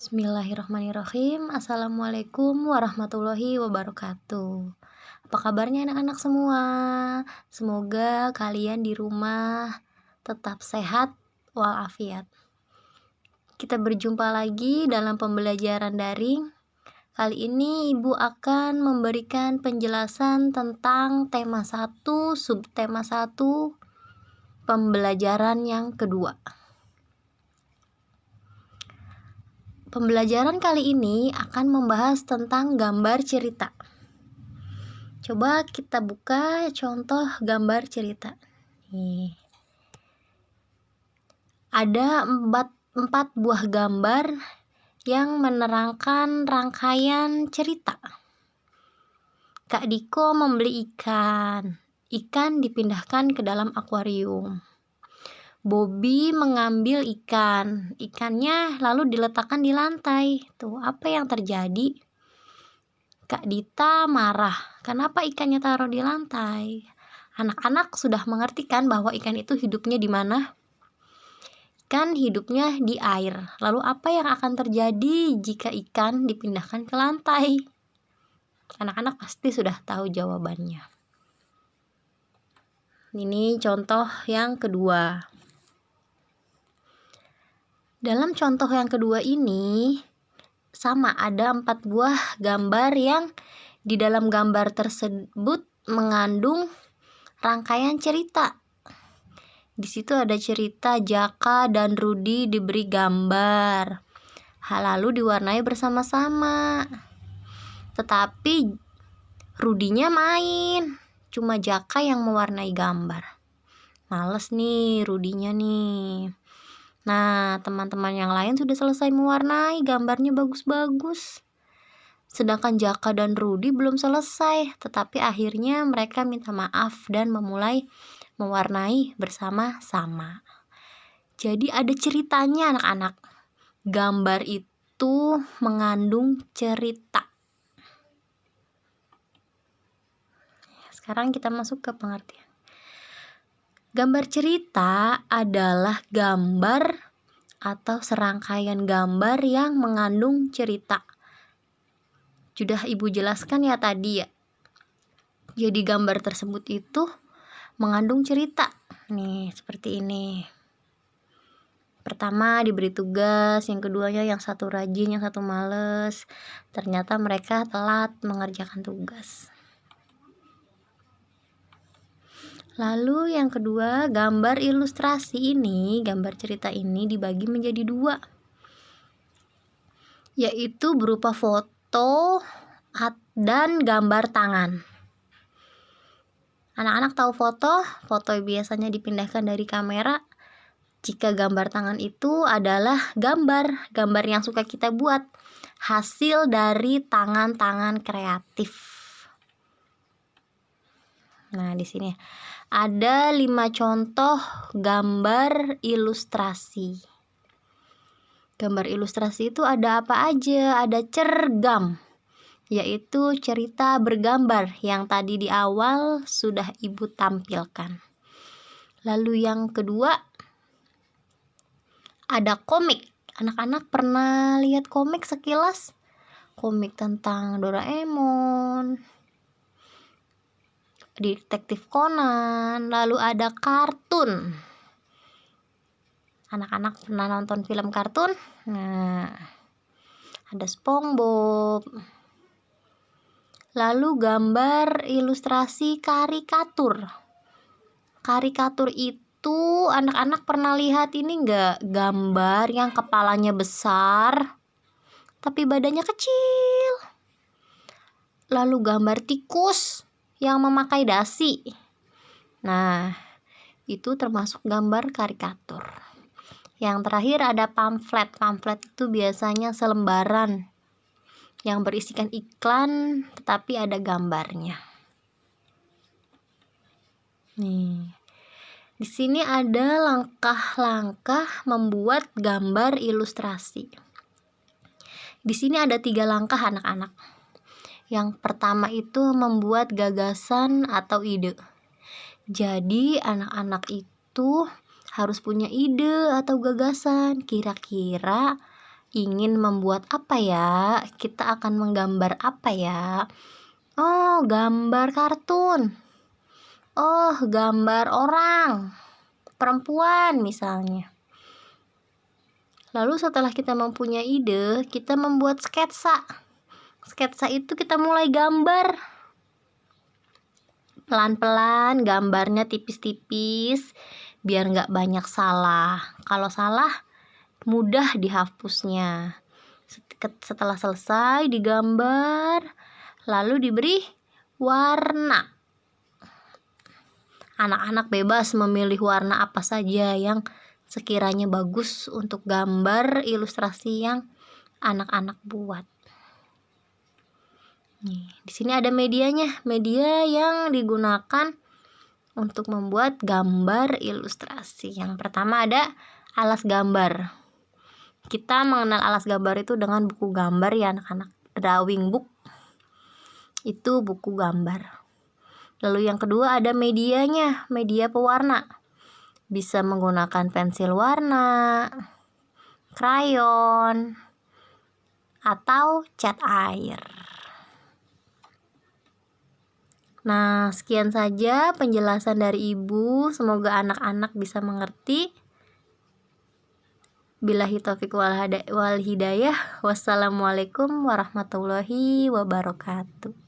Bismillahirrahmanirrahim. Assalamualaikum warahmatullahi wabarakatuh. Apa kabarnya anak-anak semua? Semoga kalian di rumah tetap sehat walafiat. Kita berjumpa lagi dalam pembelajaran daring. Kali ini Ibu akan memberikan penjelasan tentang tema 1, subtema 1, pembelajaran yang kedua. Pembelajaran kali ini akan membahas tentang gambar cerita. Coba kita buka contoh gambar cerita. Nih. Ada empat buah gambar yang menerangkan rangkaian cerita. Kak Diko membeli ikan. Ikan dipindahkan ke dalam akuarium. Bobby mengambil ikan. Ikannya lalu diletakkan di lantai. Tuh, apa yang terjadi? Kak Dita marah. Kenapa ikannya taruh di lantai? Anak-anak sudah mengerti kan bahwa ikan itu hidupnya di mana? Ikan hidupnya di air. Lalu apa yang akan terjadi jika ikan dipindahkan ke lantai? Anak-anak pasti sudah tahu jawabannya. Ini contoh yang kedua. Dalam contoh yang kedua ini, sama ada 4 buah gambar yang di dalam gambar tersebut mengandung rangkaian cerita. Di situ ada cerita Jaka dan Rudy diberi gambar, lalu diwarnai bersama-sama. Tetapi Rudy-nya main, cuma Jaka yang mewarnai gambar. Males nih Rudy-nya nih. Nah, teman-teman yang lain sudah selesai mewarnai, gambarnya bagus-bagus. Sedangkan Jaka dan Rudy belum selesai, tetapi akhirnya mereka minta maaf dan memulai mewarnai bersama-sama. Jadi ada ceritanya anak-anak. Gambar itu mengandung cerita. Sekarang kita masuk ke pengertian. Gambar cerita adalah gambar atau serangkaian gambar yang mengandung cerita. Sudah Ibu jelaskan ya tadi ya. Jadi gambar tersebut itu mengandung cerita. Nih, seperti ini. Pertama diberi tugas, yang keduanya yang satu rajin, yang satu males. Ternyata mereka telat mengerjakan tugas. Lalu yang kedua, gambar ilustrasi ini, gambar cerita ini dibagi menjadi 2, yaitu berupa foto dan gambar tangan. Anak-anak tahu foto biasanya dipindahkan dari kamera. Jika gambar tangan itu adalah gambar yang suka kita buat, hasil dari tangan-tangan kreatif. Nah, di sini ada 5 contoh gambar ilustrasi. Gambar ilustrasi itu ada apa aja? Ada cergam, yaitu cerita bergambar yang tadi di awal sudah Ibu tampilkan. Lalu yang kedua, ada komik. Anak-anak pernah lihat komik sekilas? Komik tentang Doraemon, Detektif Conan, lalu ada kartun. Anak-anak pernah nonton film kartun? Nah, ada SpongeBob. Lalu gambar ilustrasi karikatur. Karikatur itu anak-anak pernah lihat ini enggak? Gambar yang kepalanya besar tapi badannya kecil. Lalu gambar tikus yang memakai dasi. Nah, itu termasuk gambar karikatur. Yang terakhir ada pamflet. Pamflet itu biasanya selembaran yang berisikan iklan tetapi ada gambarnya. Nih. Di sini ada langkah-langkah membuat gambar ilustrasi. Di sini ada 3 langkah anak-anak. Yang pertama itu membuat gagasan atau ide. Jadi anak-anak itu harus punya ide atau gagasan. Kira-kira ingin membuat apa ya? Kita akan menggambar apa ya? Oh, gambar kartun. Oh, gambar orang, perempuan misalnya. Lalu setelah kita mempunyai ide, kita membuat sketsa. Sketsa itu kita mulai gambar. Pelan-pelan gambarnya tipis-tipis, biar nggak banyak salah. Kalau salah, mudah dihapusnya. Setelah selesai digambar, lalu diberi warna. Anak-anak bebas memilih warna apa saja yang sekiranya bagus untuk gambar ilustrasi yang anak-anak buat. Nih, di sini ada medianya, media yang digunakan untuk membuat gambar ilustrasi. Yang pertama ada alas gambar. Kita mengenal alas gambar itu dengan buku gambar ya anak-anak. Drawing book itu buku gambar. Lalu yang kedua ada medianya, media pewarna. Bisa menggunakan pensil warna, krayon, atau cat air. Nah, sekian saja penjelasan dari Ibu. Semoga anak-anak bisa mengerti. Billahi taufiq wal hidayah. Wassalamualaikum warahmatullahi wabarakatuh.